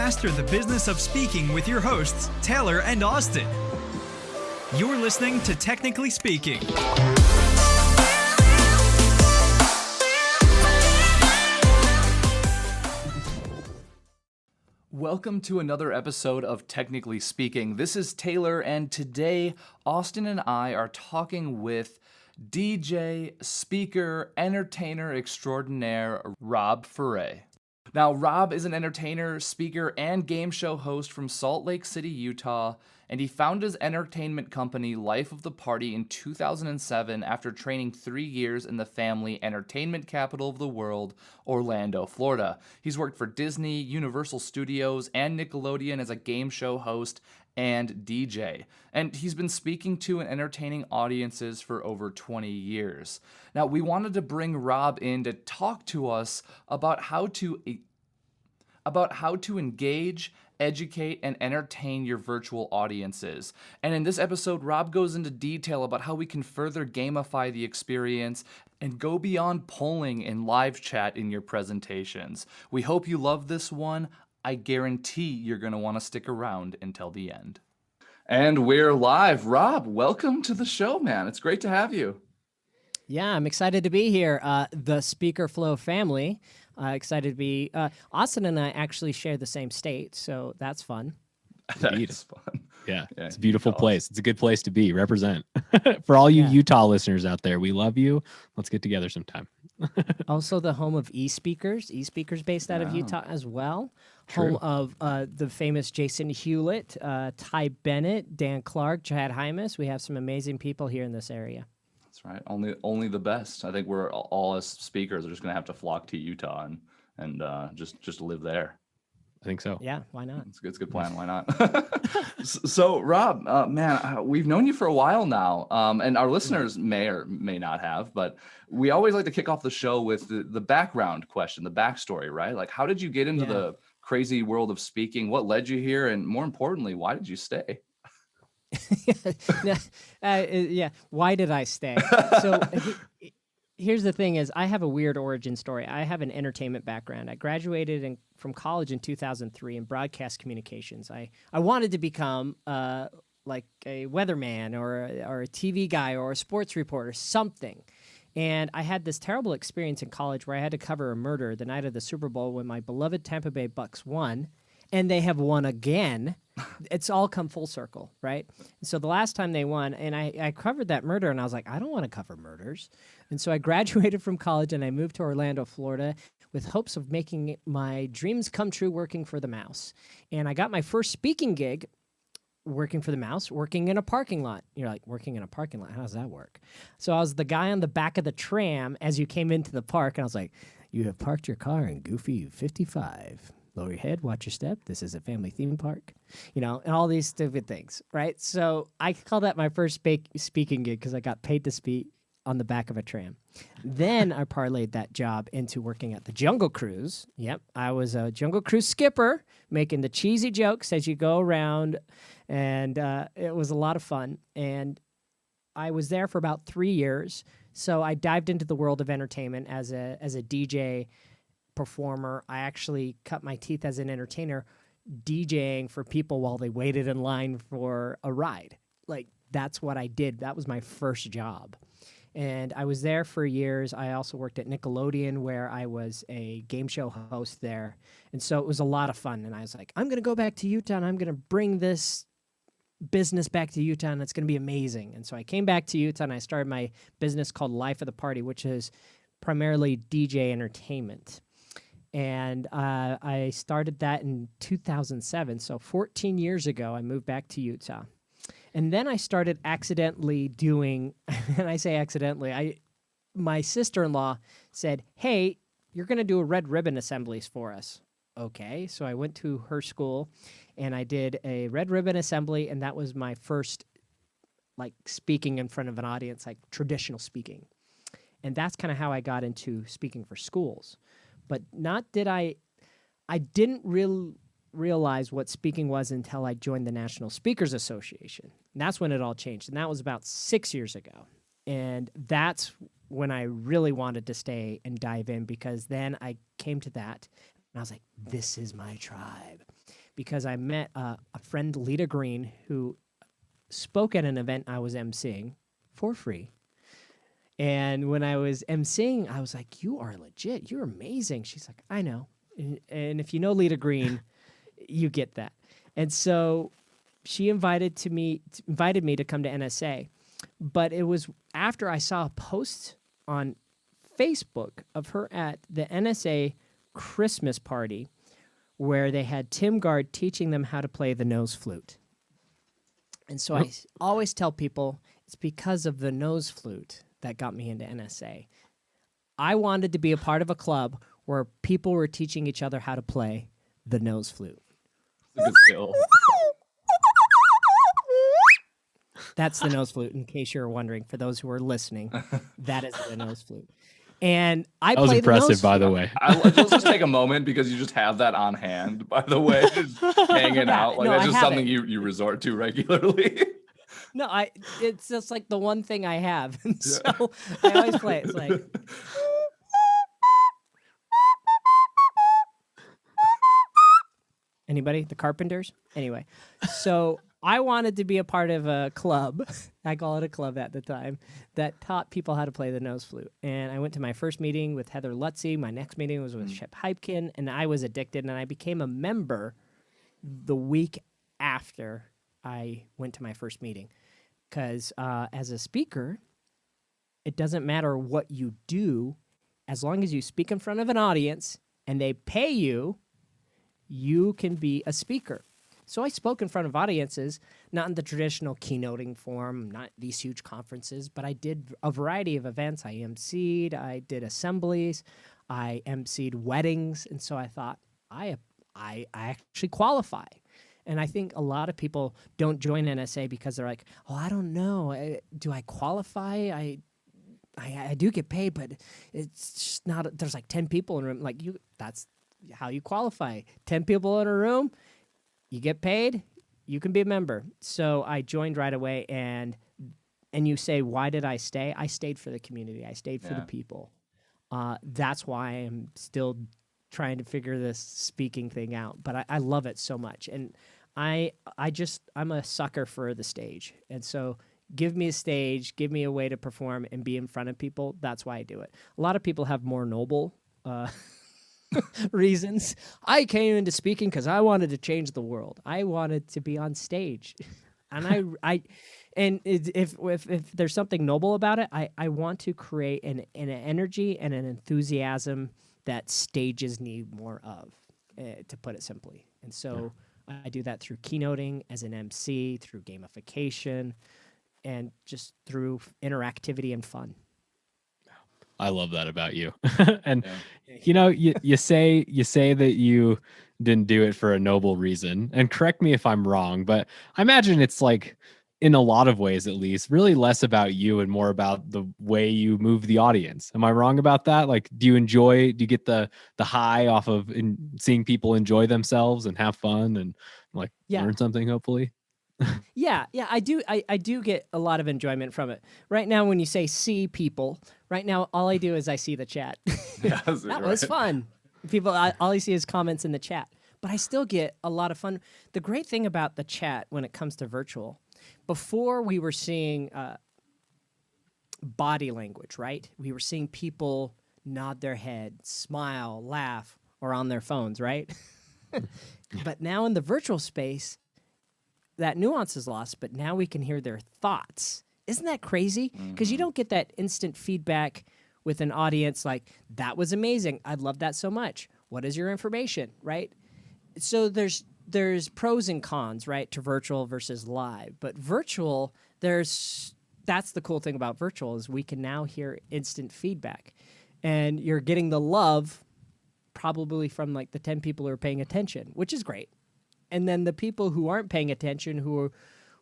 master the business of speaking with your hosts, Taylor and Austin. You're listening to Technically Speaking. Welcome to another episode of Technically Speaking. This is Taylor, and today Austin and I are talking with DJ, speaker, entertainer extraordinaire, Rob Ferre. Now, Rob is an entertainer, speaker, and game show host from Salt Lake City, Utah, and he founded his entertainment company, Life of the Party, in 2007 after training 3 years in the family entertainment capital of the world, Orlando, Florida. He's worked for Disney, Universal Studios, and Nickelodeon as a game show host and DJ. And he's been speaking to and entertaining audiences for over 20 years. Now, we wanted to bring Rob in to talk to us about how to engage, educate, and entertain your virtual audiences. And in this episode, Rob goes into detail about how we can further gamify the experience and go beyond polling and live chat in your presentations. We hope you love this one. I guarantee you're going to want to stick around until the end. And we're live. Rob, welcome to the show, man. It's great to have you. Yeah, I'm excited to be here. The Speaker Flow family. Excited to be. Austin and I actually share the same state, so that's fun. That is fun. Yeah, it's a beautiful place. It's a good place to be. Represent. For all you Utah listeners out there, we love you. Let's get together sometime. Also the home of eSpeakers. eSpeakers based out of Utah as well. True. Home of the famous Jason Hewlett, Ty Bennett, Dan Clark, Chad Hymas. We have some amazing people here in this area. That's right. Only the best. I think we're all as speakers are just going to have to flock to Utah and just live there. I think so. Yeah, why not? It's a good plan. Why not? So, Rob, man, we've known you for a while now, and our listeners may or may not have, but we always like to kick off the show with the background question, the backstory, right? Like, how did you get into the crazy world of speaking? What led you here? And more importantly, why did you stay? Why did I stay? So here's the thing is I have a weird origin story. I have an entertainment background. I graduated from college in 2003 in broadcast communications. I wanted to become like a weatherman or a TV guy or a sports reporter, something. And I had this terrible experience in college where I had to cover a murder the night of the Super Bowl when my beloved Tampa Bay Bucks won, and they have won again. It's all come full circle, right? So the last time they won, and I covered that murder, and I was like, I don't want to cover murders. And so I graduated from college, and I moved to Orlando, Florida, with hopes of making my dreams come true working for the Mouse. And I got my first speaking gig working for the Mouse, working in a parking lot. You're like, working in a parking lot? How does that work? So I was the guy on the back of the tram as you came into the park, and I was like, you have parked your car in Goofy 55. Lower your head, watch your step. This is a family theme park, and all these stupid things, right? So I call that my first speaking gig because I got paid to speak on the back of a tram. Then I parlayed that job into working at the Jungle Cruise. Yep, I was a Jungle Cruise skipper making the cheesy jokes as you go around, and it was a lot of fun. And I was there for about 3 years, so I dived into the world of entertainment as a DJ performer. I actually cut my teeth as an entertainer DJing for people while they waited in line for a ride. Like, that's what I did. That was my first job. And I was there for years. I also worked at Nickelodeon, where I was a game show host there. And so it was a lot of fun. And I was like, I'm going to go back to Utah, and I'm going to bring this business back to Utah, and it's going to be amazing. And so I came back to Utah, and I started my business called Life of the Party, which is primarily DJ entertainment. And I started that in 2007. So 14 years ago, I moved back to Utah. And then I started accidentally doing, and I say accidentally, my sister-in-law said, hey, you're going to do a red ribbon assemblies for us. Okay, so I went to her school, and I did a red ribbon assembly, and that was my first, speaking in front of an audience, like traditional speaking. And that's kind of how I got into speaking for schools. But I didn't realize what speaking was until I joined the National Speakers Association. And that's when it all changed. And that was about 6 years ago. And that's when I really wanted to stay and dive in, because then I came to that. And I was like, this is my tribe. Because I met a friend, Lita Green, who spoke at an event I was emceeing for free. And when I was emceeing, I was like, you are legit. You're amazing. She's like, I know. And if you know Lita Green, you get that. And so she invited me to come to NSA. But it was after I saw a post on Facebook of her at the NSA Christmas party where they had Tim Gard teaching them how to play the nose flute. And so I always tell people it's because of the nose flute that got me into NSA. I wanted to be a part of a club where people were teaching each other how to play the nose flute. It's a good skill. That's the nose flute, in case you're wondering. For those who are listening, that is the nose flute. And I That was play impressive, the nose by flute. the way. Let's just take a moment because you just have that on hand, by the way, just hanging out. Like no, that's I just have something it. you resort to regularly. No, it's just like the one thing I have. And so I always play it. It's like anybody? The Carpenters? Anyway. So I wanted to be a part of a club. I call it a club at the time that taught people how to play the nose flute. And I went to my first meeting with Heather Lutzy. My next meeting was with Shep Hypkin, and I was addicted, and I became a member the week after I went to my first meeting. Because as a speaker, it doesn't matter what you do. As long as you speak in front of an audience and they pay you, you can be a speaker. So I spoke in front of audiences, not in the traditional keynoting form, not these huge conferences, but I did a variety of events. I emceed, I did assemblies, I emceed weddings, and so I thought, I actually qualify. And I think a lot of people don't join NSA because they're like, oh, I don't know. Do I qualify? I do get paid, but it's just not, there's like 10 people in a room. Like that's how you qualify. 10 people in a room, you get paid, you can be a member. So I joined right away, and you say, why did I stay? I stayed for the community. I stayed for the people. That's why I'm still trying to figure this speaking thing out. But I love it so much. And I'm a sucker for the stage. And so give me a stage, give me a way to perform and be in front of people. That's why I do it. A lot of people have more noble reasons. I came into speaking because I wanted to change the world. I wanted to be on stage, and if there's something noble about it, I want to create an energy and an enthusiasm that stages need more of, to put it simply. And so I do that through keynoting as an MC, through gamification, and just through interactivity and fun. I love that about you. And you know, you say that you didn't do it for a noble reason. And correct me if I'm wrong, but I imagine it's like, in a lot of ways at least, really less about you and more about the way you move the audience. Am I wrong about that? Like, do you get the high off of seeing people enjoy themselves and have fun and like learn something, hopefully? Yeah, I do. I do get a lot of enjoyment from it. Right now, when you say see people, right now, all I do is I see the chat. That was fun. People, all I see is comments in the chat. But I still get a lot of fun. The great thing about the chat when it comes to virtual, before we were seeing body language, right? We were seeing people nod their head, smile, laugh, or on their phones, right? But now in the virtual space, that nuance is lost, but now we can hear their thoughts. Isn't that crazy? Because you don't get that instant feedback with an audience like, that was amazing. I love that so much. What is your information, right? So there's pros and cons, right, to virtual versus live. But virtual, that's the cool thing about virtual is we can now hear instant feedback. And you're getting the love probably from like the 10 people who are paying attention, which is great. And then the people who aren't paying attention, who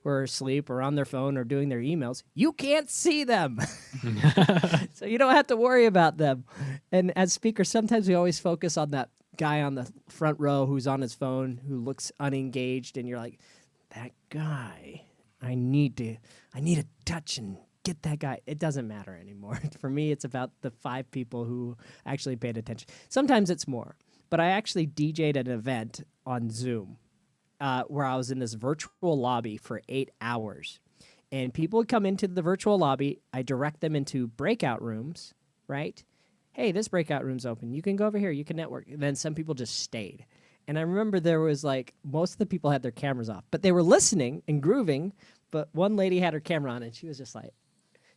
are asleep or on their phone or doing their emails, you can't see them. So you don't have to worry about them. And as speakers, sometimes we always focus on that guy on the front row who's on his phone, who looks unengaged, and you're like, that guy, I need to touch and get that guy. It doesn't matter anymore. For me, it's about the 5 people who actually paid attention. Sometimes it's more. but I actually DJ'd an event on Zoom where I was in this virtual lobby for 8 hours. And people would come into the virtual lobby. I direct them into breakout rooms, right? Hey, this breakout room's open. You can go over here. You can network. And then some people just stayed. And I remember there was like, most of the people had their cameras off, but they were listening and grooving. But one lady had her camera on and she was just like,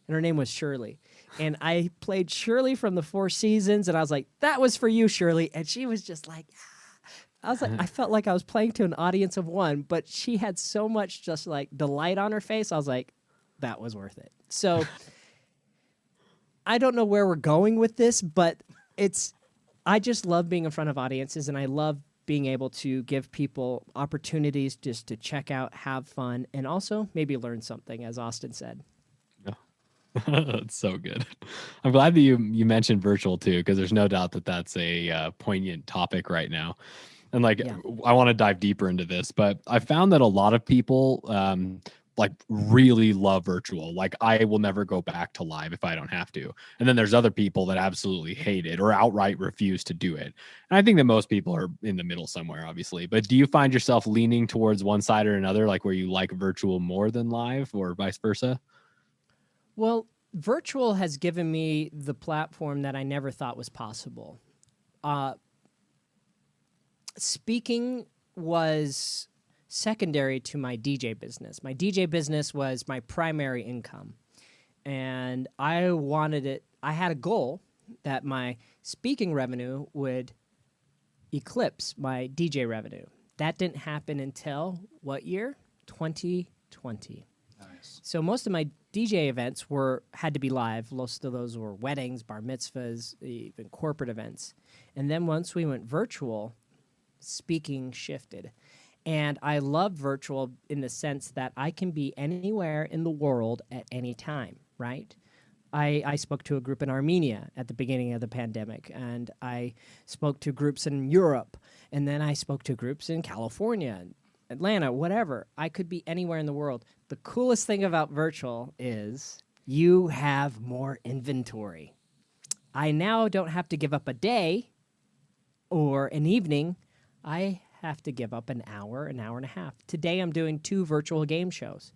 and her name was Shirley. And I played Shirley from the Four Seasons. And I was like, that was for you, Shirley. And she was just like, I was like, I felt like I was playing to an audience of one, but she had so much just like delight on her face. I was like, that was worth it. So I don't know where we're going with this, but I just love being in front of audiences, and I love being able to give people opportunities just to check out, have fun, and also maybe learn something, as Austin said. That's so good. I'm glad that you mentioned virtual too, because there's no doubt that that's a poignant topic right now. And like, I want to dive deeper into this, but I found that a lot of people like really love virtual. Like, I will never go back to live if I don't have to. And then there's other people that absolutely hate it or outright refuse to do it. And I think that most people are in the middle somewhere, obviously. But do you find yourself leaning towards one side or another, like where you like virtual more than live, or vice versa? Well, virtual has given me the platform that I never thought was possible. Speaking was secondary to my DJ business. My DJ business was my primary income. And I wanted it, I had a goal that my speaking revenue would eclipse my DJ revenue. That didn't happen until what year? 2020. Nice. So most of my DJ events had to be live. Most of those were weddings, bar mitzvahs, even corporate events. And then once we went virtual, speaking shifted. And I love virtual in the sense that I can be anywhere in the world at any time, right? I spoke to a group in Armenia at the beginning of the pandemic, and I spoke to groups in Europe, and then I spoke to groups in California, Atlanta, whatever. I could be anywhere in the world. The coolest thing about virtual is you have more inventory. I now don't have to give up a day or an evening. I have to give up an hour and a half. Today I'm doing 2 virtual game shows.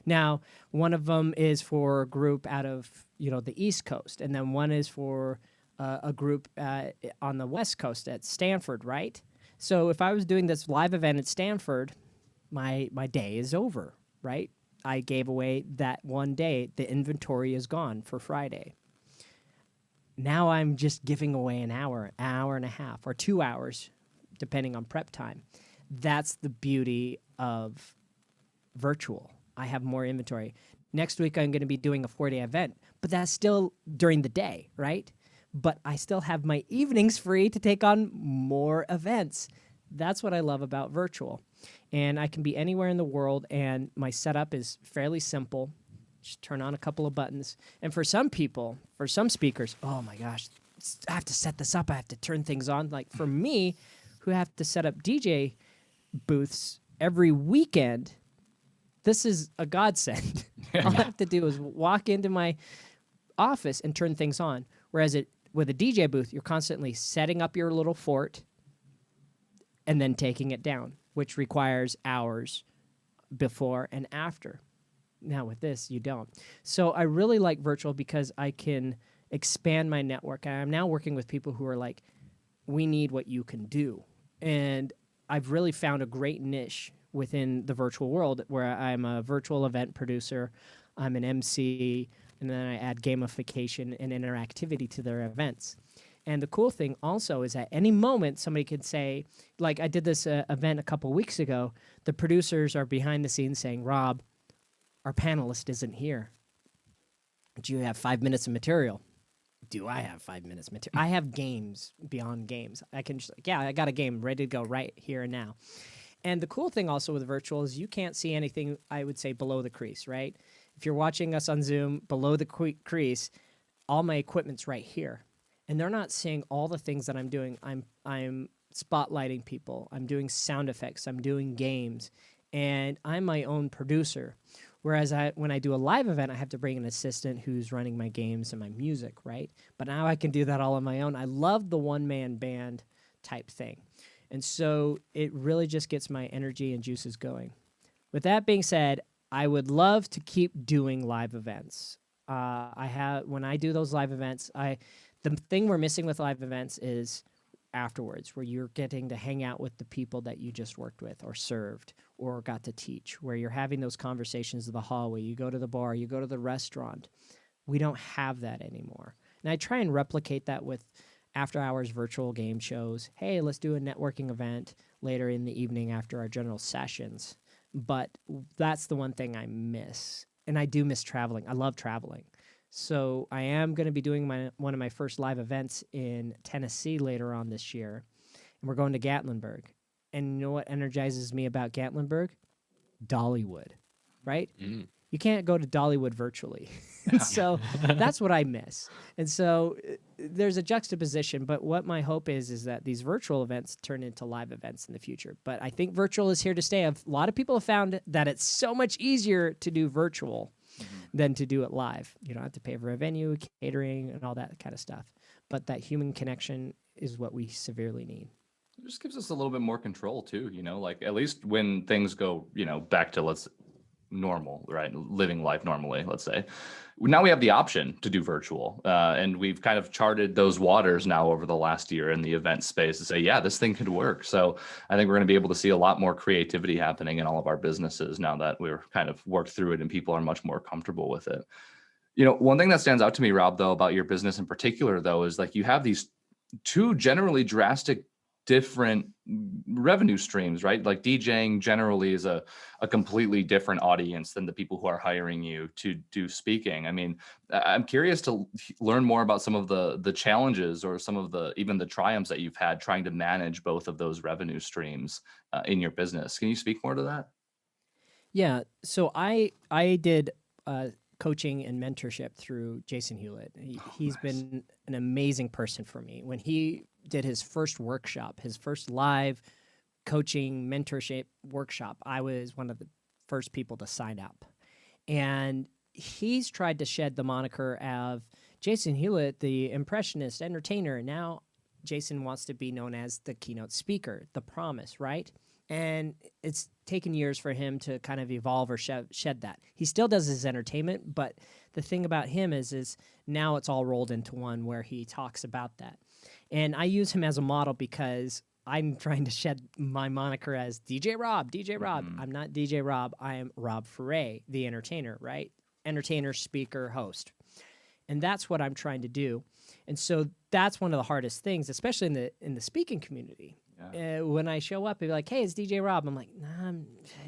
Now, one of them is for a group out of, the East Coast, and then one is for a group on the West Coast at Stanford, right? So if I was doing this live event at Stanford, my day is over, right? I gave away that one day. The inventory is gone for Friday. Now I'm just giving away an hour and a half, or 2 hours, depending on prep time. That's the beauty of virtual. I have more inventory. Next week, I'm going to be doing a 4-day event, but that's still during the day, right? But I still have my evenings free to take on more events. That's what I love about virtual. And I can be anywhere in the world, and my setup is fairly simple. Just turn on a couple of buttons. And for some people, for some speakers, oh my gosh, I have to set this up. I have to turn things on. Like for me, who have to set up DJ booths every weekend, this is a godsend. All I have to do is walk into my office and turn things on. Whereas with a DJ booth, you're constantly setting up your little fort and then taking it down, which requires hours before and after. Now with this, you don't. So I really like virtual because I can expand my network. I'm now working with people who are like, we need what you can do. And I've really found a great niche within the virtual world where I'm a virtual event producer, I'm an MC, and then I add gamification and interactivity to their events. And the cool thing also is at any moment somebody could say, like I did this event a couple weeks ago, the producers are behind the scenes saying, Rob, our panelist isn't here. Do you have 5 minutes of material? Do I have 5 minutes material? I have games beyond games. I can just, I got a game ready to go right here and now. And the cool thing also with virtual is you can't see anything, I would say, below the crease, right? If you're watching us on Zoom, below the crease, all my equipment's right here. And they're not seeing all the things that I'm doing. I'm spotlighting people. I'm doing sound effects. I'm doing games. And I'm my own producer. Whereas when I do a live event, I have to bring an assistant who's running my games and my music, right? But now I can do that all on my own. I love the one-man band type thing. And so it really just gets my energy and juices going. With that being said, I would love to keep doing live events. When I do those live events, the thing we're missing with live events is afterwards, where you're getting to hang out with the people that you just worked with or served or got to teach, where you're having those conversations in the hallway, you go to the bar, you go to the restaurant. We don't have that anymore. And I try and replicate that with after hours virtual game shows. Hey, let's do a networking event later in the evening after our general sessions. But that's the one thing I miss. And I do miss traveling. I love traveling. So I am going to be doing one of my first live events in Tennessee later on this year. And we're going to Gatlinburg. And you know what energizes me about Gatlinburg? Dollywood, right? Mm. You can't go to Dollywood virtually. So that's what I miss. And so there's a juxtaposition, but what my hope is that these virtual events turn into live events in the future. But I think virtual is here to stay. A lot of people have found that it's so much easier to do virtual than to do it live. You don't have to pay for a venue, catering, and all that kind of stuff. But that human connection is what we severely need. It just gives us a little bit more control too, like at least when things go, back to normal, right? Living life normally, let's say. Now we have the option to do virtual. And we've kind of charted those waters now over the last year in the event space to say, yeah, this thing could work. So I think we're going to be able to see a lot more creativity happening in all of our businesses now that we're kind of worked through it and people are much more comfortable with it. One thing that stands out to me, Rob, though, about your business in particular, though, is you have these two generally drastic different revenue streams, right? Like DJing generally is a completely different audience than the people who are hiring you to do speaking. I mean, I'm curious to learn more about some of the challenges or some of even the triumphs that you've had trying to manage both of those revenue streams in your business. Can you speak more to that? Yeah. So I did coaching and mentorship through Jason Hewlett. He's nice. been an amazing person for me. When he did his first workshop, his first live coaching mentorship workshop, I was one of the first people to sign up. And he's tried to shed the moniker of Jason Hewlett, the impressionist entertainer. Now Jason wants to be known as the keynote speaker, the promise, right? And it's taken years for him to kind of evolve or shed that. He still does his entertainment, but the thing about him is now it's all rolled into one where he talks about that. And I use him as a model because I'm trying to shed my moniker as DJ Rob. Mm-hmm. I'm not DJ Rob. I am Rob Ferre, the entertainer, right? Entertainer, speaker, host. And that's what I'm trying to do. And so that's one of the hardest things, especially in the speaking community. Yeah. When I show up, they're like, "Hey, it's DJ Rob." I'm like, "Nah,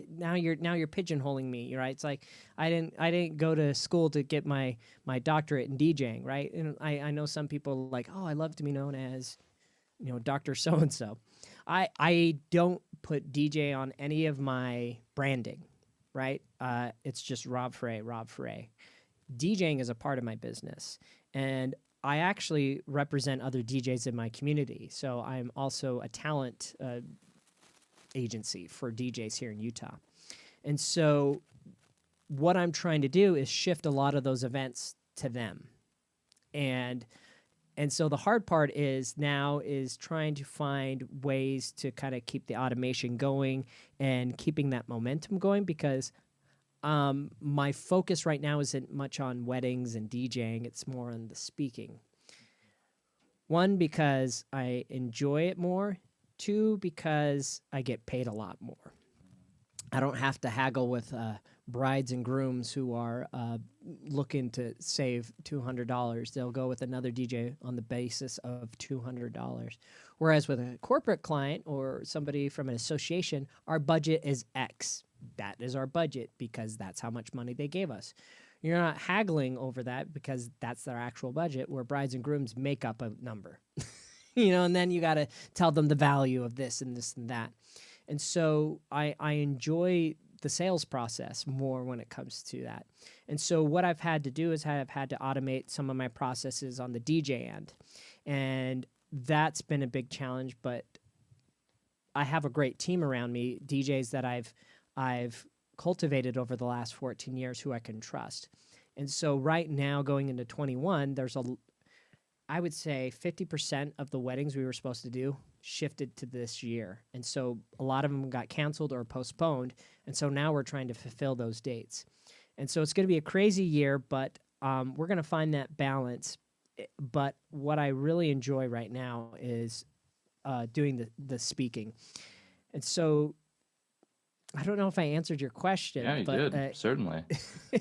now you're pigeonholing me, right?" It's like I didn't go to school to get my doctorate in DJing, right? And I know some people like, "Oh, I love to be known as, Dr. So and so." I don't put DJ on any of my branding, right? It's just Rob Ferre. DJing is a part of my business, and I actually represent other DJs in my community. So I'm also a talent agency for DJs here in Utah. And so what I'm trying to do is shift a lot of those events to them. And so the hard part is trying to find ways to kind of keep the automation going and keeping that momentum going, because my focus right now isn't much on weddings and DJing. It's more on the speaking. One, because I enjoy it more. Two, because I get paid a lot more. I don't have to haggle with brides and grooms who are looking to save $200. They'll go with another DJ on the basis of $200. Whereas with a corporate client or somebody from an association, our budget is X. That is our budget because that's how much money they gave us. You're not haggling over that because that's their actual budget, where brides and grooms make up a number. And then you got to tell them the value of this and this and that. And so I enjoy the sales process more when it comes to that. And so what I've had to do is I've had to automate some of my processes on the DJ end. And that's been a big challenge, but I have a great team around me, DJs that I've cultivated over the last 14 years who I can trust. And so right now going into 21, I would say 50% of the weddings we were supposed to do shifted to this year. And so a lot of them got canceled or postponed. And so now we're trying to fulfill those dates. And so it's going to be a crazy year, but we're going to find that balance. But what I really enjoy right now is doing the speaking. And so I don't know if I answered your question. Yeah, you but, did, certainly.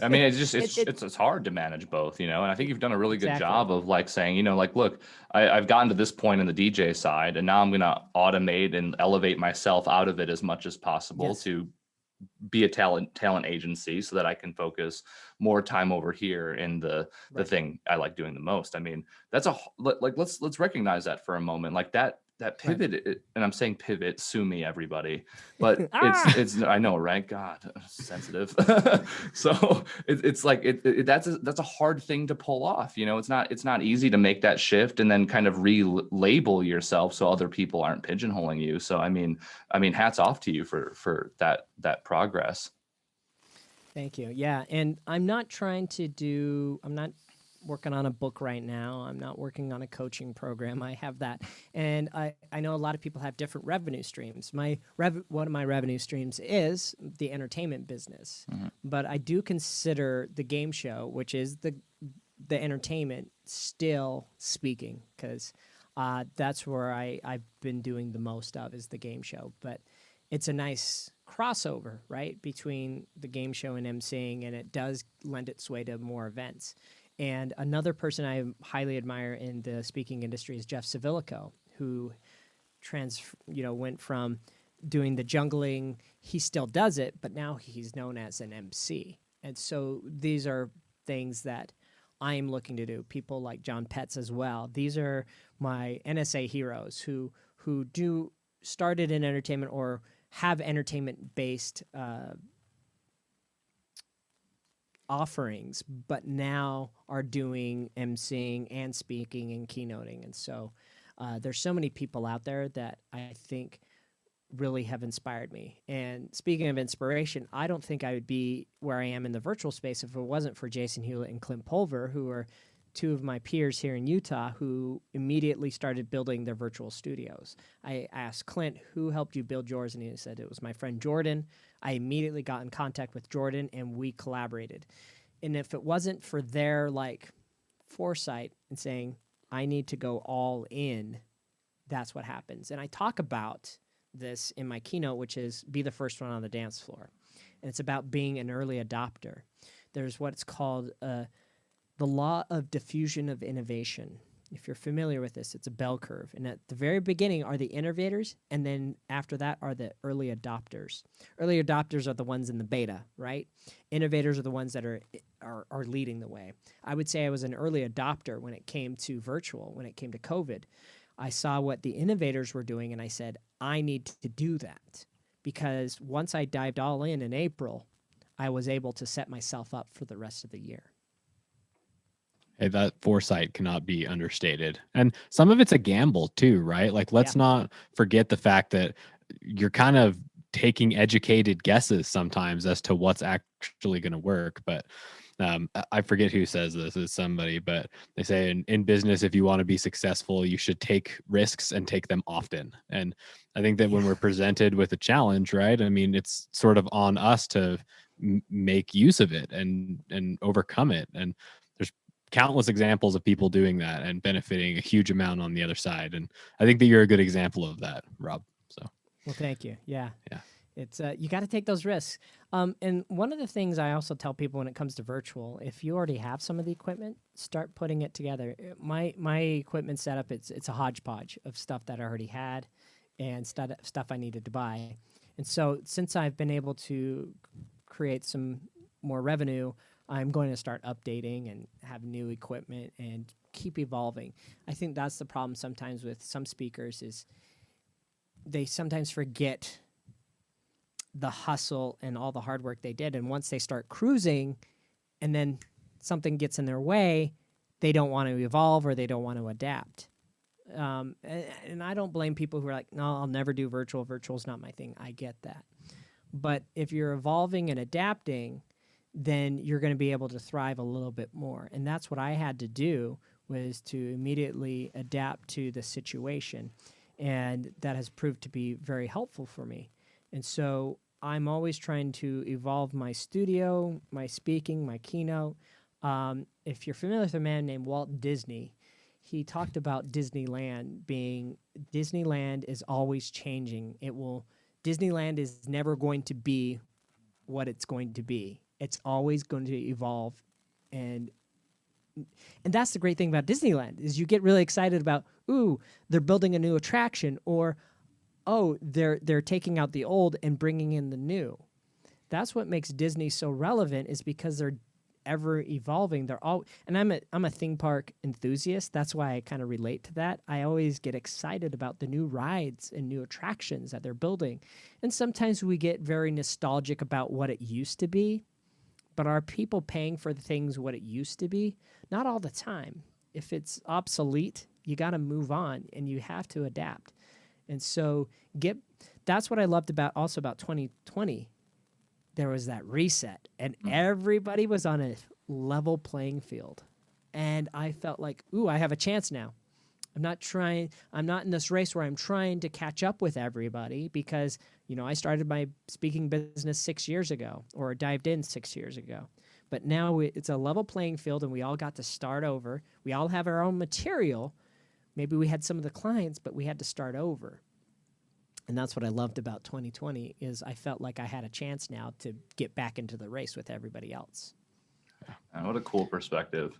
I mean, it's hard to manage both, and I think you've done a really good job of like saying, like, look, I've gotten to this point in the DJ side, and now I'm going to automate and elevate myself out of it as much as possible to be a talent agency so that I can focus more time over here in the thing I like doing the most. I mean, that's let's recognize that for a moment. Like that pivot, and I'm saying pivot, sue me everybody, but it's I know, right? God, sensitive. So it's like that's a hard thing to pull off. It's not easy to make that shift and then kind of relabel yourself so other people aren't pigeonholing you. So I mean, hats off to you for that progress. Thank you. Yeah, and I'm not working on a book right now. I'm not working on a coaching program. I have that. And I know a lot of people have different revenue streams. One of my revenue streams is the entertainment business. Mm-hmm. But I do consider the game show, which is the entertainment, still speaking, because that's where I've been doing the most of, is the game show. But it's a nice crossover, right, between the game show and emceeing, and it does lend its way to more events. And another person I highly admire in the speaking industry is Jeff Civilico, who went from doing the jungling. He still does it, but now he's known as an MC. And so these are things that I am looking to do. People like John Petz as well. These are my NSA heroes who started in entertainment or have entertainment-based offerings, but now are doing emceeing and speaking and keynoting. And so there's so many people out there that I think really have inspired me. And speaking of inspiration, I don't think I would be where I am in the virtual space if it wasn't for Jason Hewlett and Clint Pulver, who are two of my peers here in Utah who immediately started building their virtual studios. I asked Clint, who helped you build yours? And he said, it was my friend Jordan. I immediately got in contact with Jordan and we collaborated. And if it wasn't for their foresight and saying, I need to go all in, that's what happens. And I talk about this in my keynote, which is be the first one on the dance floor. And it's about being an early adopter. There's what's called the law of diffusion of innovation. If you're familiar with this, it's a bell curve. And at the very beginning are the innovators, and then after that are the early adopters. Early adopters are the ones in the beta, right? Innovators are the ones that are leading the way. I would say I was an early adopter when it came to virtual, when it came to COVID. I saw what the innovators were doing, and I said, I need to do that. Because once I dived all in April, I was able to set myself up for the rest of the year. Hey, that foresight cannot be understated. And some of it's a gamble too, right? Like, let's not forget the fact that you're kind of taking educated guesses sometimes as to what's actually going to work. But I forget who says this, it's somebody, but they say in business, if you want to be successful, you should take risks and take them often. And I think that when we're presented with a challenge, right? I mean, it's sort of on us to make use of it and overcome it. And there's countless examples of people doing that and benefiting a huge amount on the other side. And I think that you're a good example of that, Rob. So, well, thank you. Yeah. It's you got to take those risks. And one of the things I also tell people when it comes to virtual, if you already have some of the equipment, start putting it together. My equipment setup, it's a hodgepodge of stuff that I already had and stuff I needed to buy. And so since I've been able to create some more revenue, I'm going to start updating and have new equipment and keep evolving. I think that's the problem sometimes with some speakers is they sometimes forget the hustle and all the hard work they did. And once they start cruising and then something gets in their way, they don't want to evolve or they don't want to adapt. And I don't blame people who are like, no, I'll never do virtual. Virtual's not my thing. I get that. But if you're evolving and adapting, then you're going to be able to thrive a little bit more. And that's what I had to do, was to immediately adapt to the situation. And that has proved to be very helpful for me. And so I'm always trying to evolve my studio, my speaking, my keynote. If you're familiar with a man named Walt Disney, he talked about Disneyland is always changing. Disneyland is never going to be what it's going to be. It's always going to evolve. And that's the great thing about Disneyland is you get really excited about, ooh, they're building a new attraction, or, oh, they're taking out the old and bringing in the new. That's what makes Disney so relevant, is because they're ever evolving. And I'm a theme park enthusiast. That's why I kind of relate to that. I always get excited about the new rides and new attractions that they're building. And sometimes we get very nostalgic about what it used to be. But are people paying for the things what it used to be? Not all the time. If it's obsolete, you got to move on and you have to adapt. And so that's what I loved about 2020. There was that reset and everybody was on a level playing field. And I felt like, ooh, I have a chance now. I'm not in this race where I'm trying to catch up with everybody, because, I started my speaking business 6 years ago, or dived in 6 years ago. But now it's a level playing field and we all got to start over. We all have our own material. Maybe we had some of the clients, but we had to start over. And that's what I loved about 2020, is I felt like I had a chance now to get back into the race with everybody else. What a cool perspective.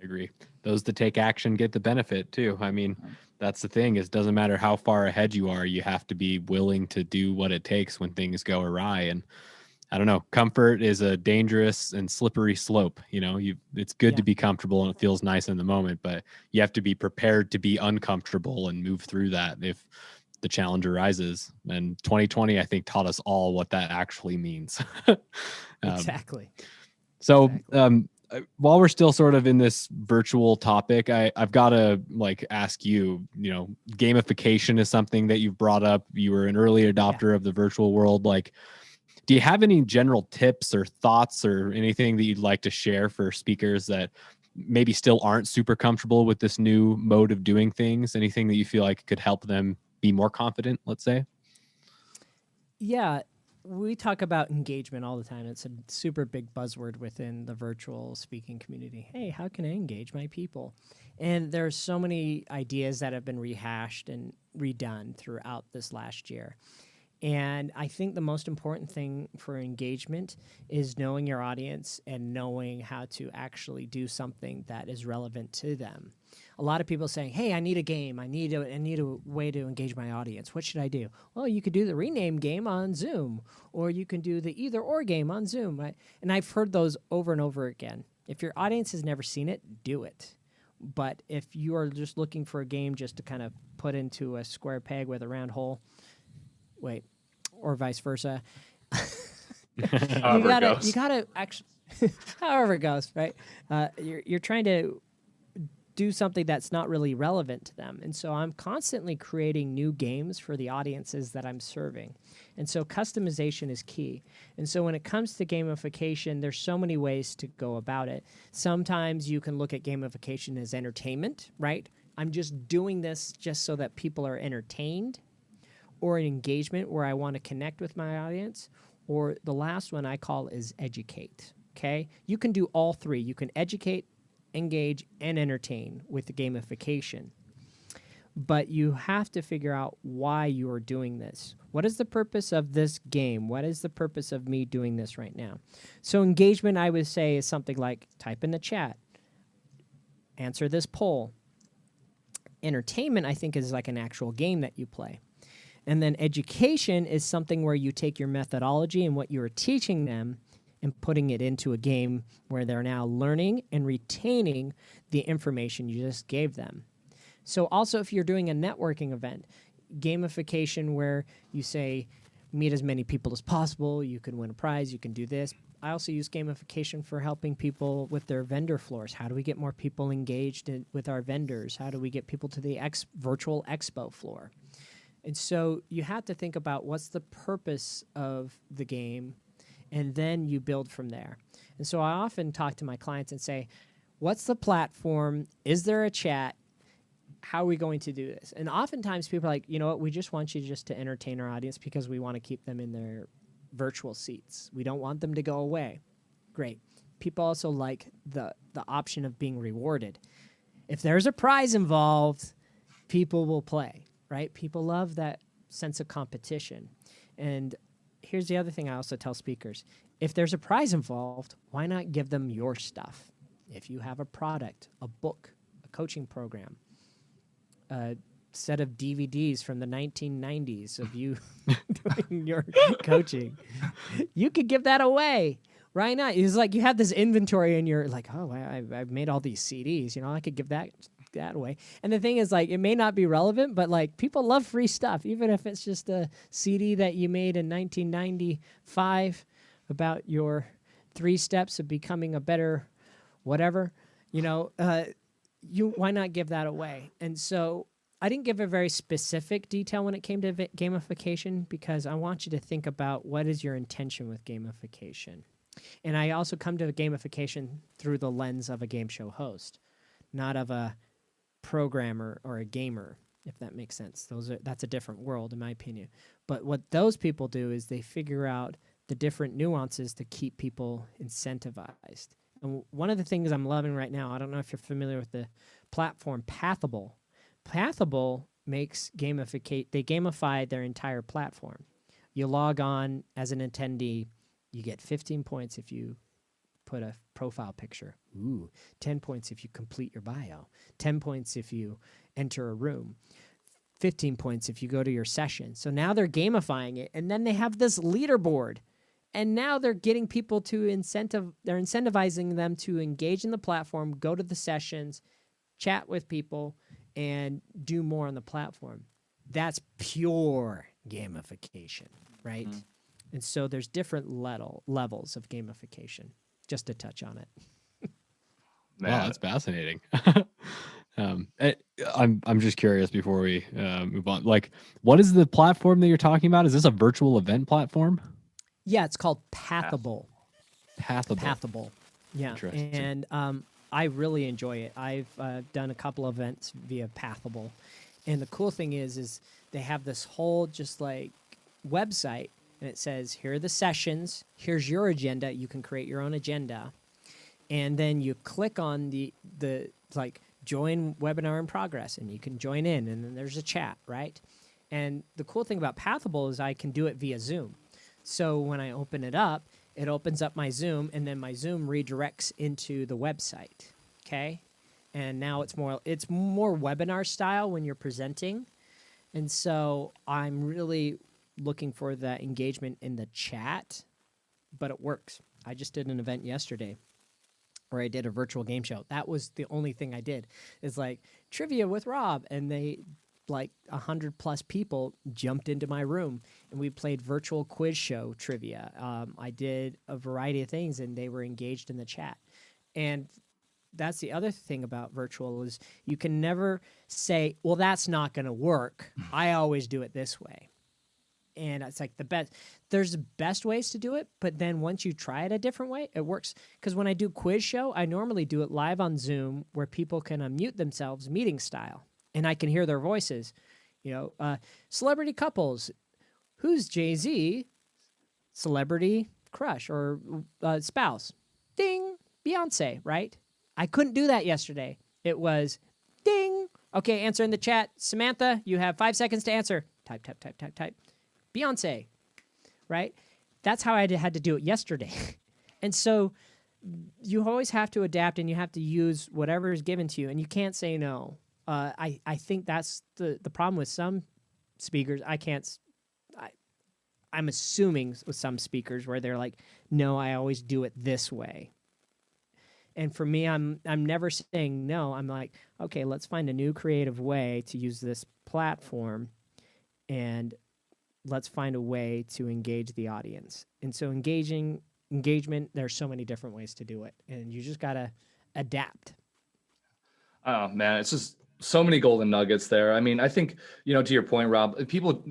I agree. Those that take action get the benefit too. I mean, that's the thing, is doesn't matter how far ahead you are, you have to be willing to do what it takes when things go awry. And I don't know, comfort is a dangerous and slippery slope. It's good to be comfortable and it feels nice in the moment, but you have to be prepared to be uncomfortable and move through that if the challenge arises. And 2020, I think, taught us all what that actually means. Exactly. So, while we're still sort of in this virtual topic, I've got to ask you, gamification is something that you've brought up. You were an early adopter of the virtual world. Do you have any general tips or thoughts or anything that you'd like to share for speakers that maybe still aren't super comfortable with this new mode of doing things? Anything that you feel like could help them be more confident, let's say? Yeah. We talk about engagement all the time. It's a super big buzzword within the virtual speaking community. Hey, how can I engage my people? And there's so many ideas that have been rehashed and redone throughout this last year. And I think the most important thing for engagement is knowing your audience and knowing how to actually do something that is relevant to them. A lot of people saying, hey, I need a game. I need a way to engage my audience. What should I do? Well, you could do the rename game on Zoom, or you can do the either or game on Zoom. Right? And I've heard those over and over again. If your audience has never seen it, do it. But if you are just looking for a game just to kind of put into a square peg with a round hole, or vice versa. You gotta actually, however it goes, right? You're trying to do something that's not really relevant to them. And so I'm constantly creating new games for the audiences that I'm serving. And so customization is key. And so when it comes to gamification, there's so many ways to go about it. Sometimes you can look at gamification as entertainment, right? I'm just doing this just so that people are entertained, or an engagement where I want to connect with my audience, or the last one I call is educate, okay? You can do all three. You can educate, engage, and entertain with the gamification. But you have to figure out why you are doing this. What is the purpose of this game? What is the purpose of me doing this right now? So engagement, I would say, is something like type in the chat, answer this poll. Entertainment, I think, is like an actual game that you play. And then education is something where you take your methodology and what you're teaching them and putting it into a game where they're now learning and retaining the information you just gave them. So also, if you're doing a networking event, gamification where you say, meet as many people as possible, you can win a prize, you can do this. I also use gamification for helping people with their vendor floors. How do we get more people engaged with our vendors? How do we get people to the virtual expo floor? And so you have to think about what's the purpose of the game, and then you build from there. And so I often talk to my clients and say, what's the platform? Is there a chat? how are we going to do this? And oftentimes people are like, you know what, we just want you just to entertain our audience because we want to keep them in their virtual seats. We don't want them to go away. Great. People also like the option of being rewarded. If there's a prize involved, people will play, right? People love that sense of competition. And here's the other thing I also tell speakers. If there's a prize involved, why not give them your stuff? If you have a product, a book, a coaching program, a set of DVDs from the 1990s of you doing your coaching, you could give that away. Right now, it's like you have this inventory and you're like, oh, I've made all these CDs. You know, I could give that away. And the thing is, like, it may not be relevant, but like people love free stuff, even if it's just a CD that you made in 1995 about your 3 steps of becoming a better whatever. You know, why not give that away? And so I didn't give a very specific detail when it came to gamification because I want you to think about what is your intention with gamification. And I also come to gamification through the lens of a game show host, not of a programmer or a gamer, if that makes sense. That's a different world, in my opinion. But what those people do is they figure out the different nuances to keep people incentivized. And one of the things I'm loving right now, I don't know if you're familiar with the platform Pathable. Pathable makes they gamify their entire platform. You log on as an attendee, you get 15 points if you put a profile picture. Ooh, 10 points if you complete your bio. 10 points if you enter a room. 15 points if you go to your session. So now they're gamifying it, and then they have this leaderboard. And now they're getting people to they're incentivizing them to engage in the platform, go to the sessions, chat with people, and do more on the platform. That's pure gamification, right? Mm-hmm. And so there's different levels of gamification, just to touch on it. Wow, that's fascinating. I'm just curious before we move on. Like, what is the platform that you're talking about? Is this a virtual event platform? Yeah, it's called Pathable. Pathable. Yeah, interesting. And I really enjoy it. I've done a couple of events via Pathable, and the cool thing is they have this whole just like website. And it says, here are the sessions. Here's your agenda. You can create your own agenda. And then you click on the like join webinar in progress, and you can join in. And then there's a chat, right? And the cool thing about Pathable is I can do it via Zoom. So when I open it up, it opens up my Zoom, and then my Zoom redirects into the website, okay? And now it's more webinar style when you're presenting. And so I'm really looking for that engagement in the chat, but it works. I just did an event yesterday where I did a virtual game show. That was the only thing I did. It's like trivia with Rob, and they like 100+ people jumped into my room and we played virtual quiz show trivia. I did a variety of things and they were engaged in the chat. And that's the other thing about virtual is you can never say, well, that's not going to work. I always do it this way. And it's like the best. There's best ways to do it, but then once you try it a different way, it works. Because when I do quiz show, I normally do it live on Zoom where people can unmute themselves meeting style, and I can hear their voices. You know, celebrity couples. Who's Jay-Z? Celebrity crush or spouse? Ding, Beyonce, right? I couldn't do that yesterday. It was ding. Okay, answer in the chat. Samantha, you have 5 seconds to answer. Type, type, type, type, type. Beyonce, right? That's how I had to do it yesterday. And so you always have to adapt and you have to use whatever is given to you, and you can't say no. I think that's the problem with some speakers. I'm assuming with some speakers where they're like, no, I always do it this way. And for me, I'm never saying no. I'm like, okay, let's find a new creative way to use this platform, and let's find a way to engage the audience. And so engagement, there's so many different ways to do it, and you just got to adapt. Oh, man, it's just so many golden nuggets there. I mean, I think, to your point, Rob,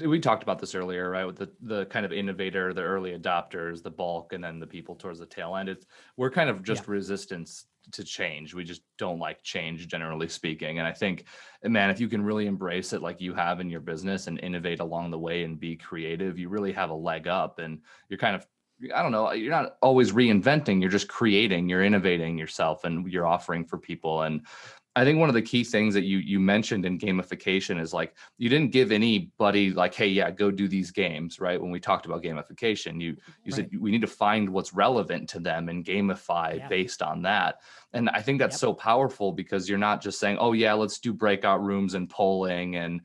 we talked about this earlier, right? With the kind of innovator, the early adopters, the bulk, and then the people towards the tail end. We're kind of just resistance to change. We just don't like change, generally speaking. And I think, man, if you can really embrace it like you have in your business and innovate along the way and be creative, you really have a leg up. And you're kind of, I don't know, you're not always reinventing, you're just creating, you're innovating yourself and you're offering for people. And I think one of the key things that you mentioned in gamification is like, you didn't give anybody like, hey, yeah, go do these games, right? When we talked about gamification, you said we need to find what's relevant to them and gamify based on that. And I think that's so powerful because you're not just saying, oh yeah, let's do breakout rooms and polling and,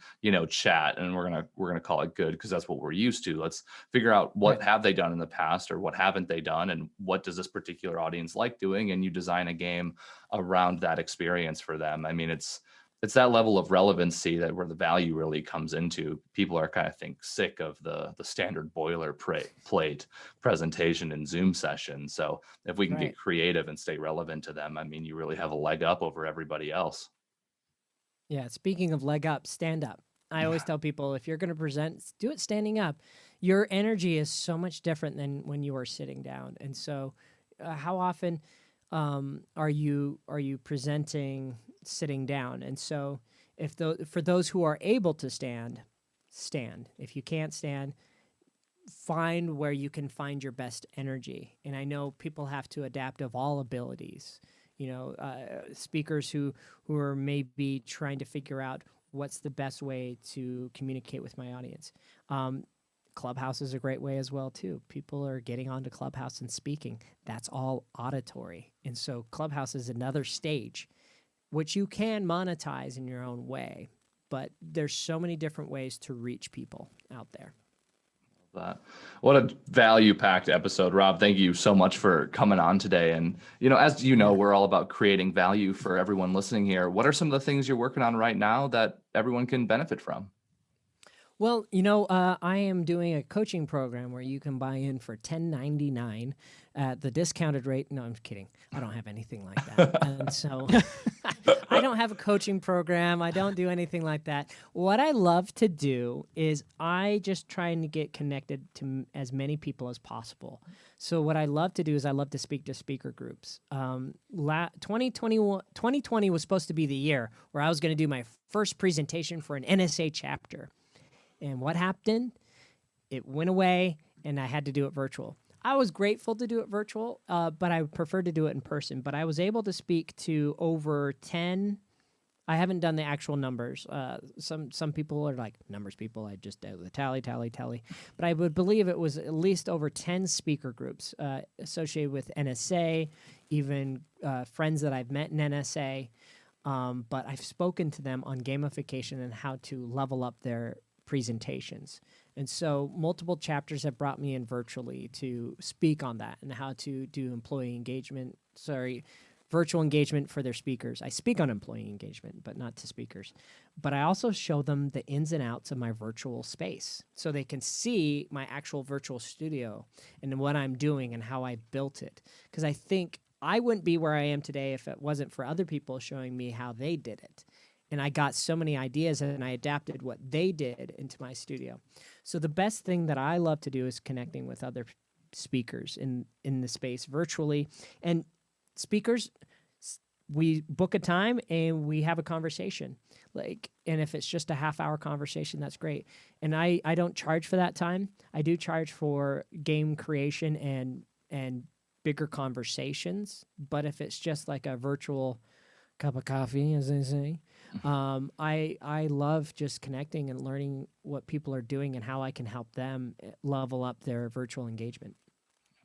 chat. And we're going to call it good because that's what we're used to. Let's figure out what have they done in the past or what haven't they done? And what does this particular audience like doing? And you design a game around that experience for them. I mean, it's that level of relevancy that where the value really comes into. People are kind of sick of the standard boilerplate presentation and Zoom session. So if we can get creative and stay relevant to them, I mean, you really have a leg up over everybody else. Yeah. Speaking of leg up, stand up. I always tell people, if you're going to present, do it standing up. Your energy is so much different than when you are sitting down. And so how often are you presenting sitting down? And so for those who are able to stand. If you can't stand, find where you can find your best energy. And I know people have to adapt of all abilities. Speakers who are maybe trying to figure out what's the best way to communicate with my audience. Clubhouse is a great way as well, too. People are getting onto Clubhouse and speaking. That's all auditory. And so Clubhouse is another stage, which you can monetize in your own way. But there's so many different ways to reach people out there. That. What a value-packed episode, Rob. Thank you so much for coming on today. And, as you know, we're all about creating value for everyone listening here. What are some of the things you're working on right now that everyone can benefit from? Well, I am doing a coaching program where you can buy in for $10.99 at the discounted rate. No, I'm kidding. I don't have anything like that. And so I don't have a coaching program. I don't do anything like that. What I love to do is I just trying to get connected to as many people as possible. So what I love to do is I love to speak to speaker groups. 2020 was supposed to be the year where I was going to do my first presentation for an NSA chapter. And what happened? It went away, and I had to do it virtual. I was grateful to do it virtual, but I preferred to do it in person. But I was able to speak to over 10. I haven't done the actual numbers. Some people are like numbers people. I just do the tally. But I would believe it was at least over 10 speaker groups associated with NSA, even friends that I've met in NSA. But I've spoken to them on gamification and how to level up their presentations. And so multiple chapters have brought me in virtually to speak on that and how to do virtual engagement for their speakers. I speak on employee engagement, but not to speakers. But I also show them the ins and outs of my virtual space so they can see my actual virtual studio and what I'm doing and how I built it. Because I think I wouldn't be where I am today if it wasn't for other people showing me how they did it. And I got so many ideas and I adapted what they did into my studio. So the best thing that I love to do is connecting with other speakers in the space virtually. And speakers, we book a time and we have a conversation. And if it's just a half-hour conversation, that's great. And I don't charge for that time. I do charge for game creation and bigger conversations. But if it's just like a virtual cup of coffee, as they say, I love just connecting and learning what people are doing and how I can help them level up their virtual engagement.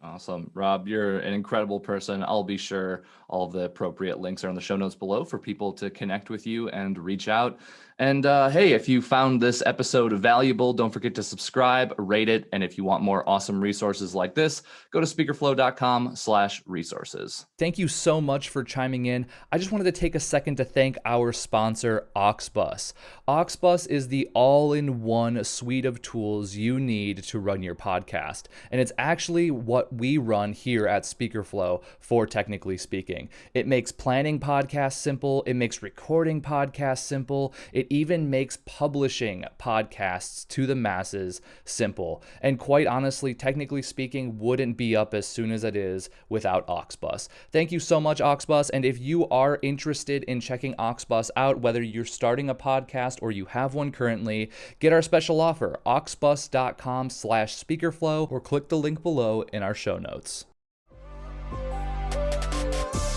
Awesome. Rob, you're an incredible person. I'll be sure all of the appropriate links are in the show notes below for people to connect with you and reach out. And hey, if you found this episode valuable, don't forget to subscribe, rate it. And if you want more awesome resources like this, go to speakerflow.com/resources. Thank you so much for chiming in. I just wanted to take a second to thank our sponsor, Auxbus. Auxbus is the all-in-one suite of tools you need to run your podcast. And it's actually what we run here at SpeakerFlow for Technically Speaking. It makes planning podcasts simple. It makes recording podcasts simple. It even makes publishing podcasts to the masses simple. And quite honestly, technically speaking, wouldn't be up as soon as it is without Auxbus. Thank you so much, Auxbus. And if you are interested in checking Auxbus out, whether you're starting a podcast or you have one currently, get our special offer, auxbus.com/speakerflow, or click the link below in our show notes.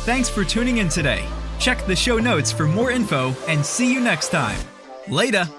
Thanks for tuning in today. Check the show notes for more info and see you next time. Later.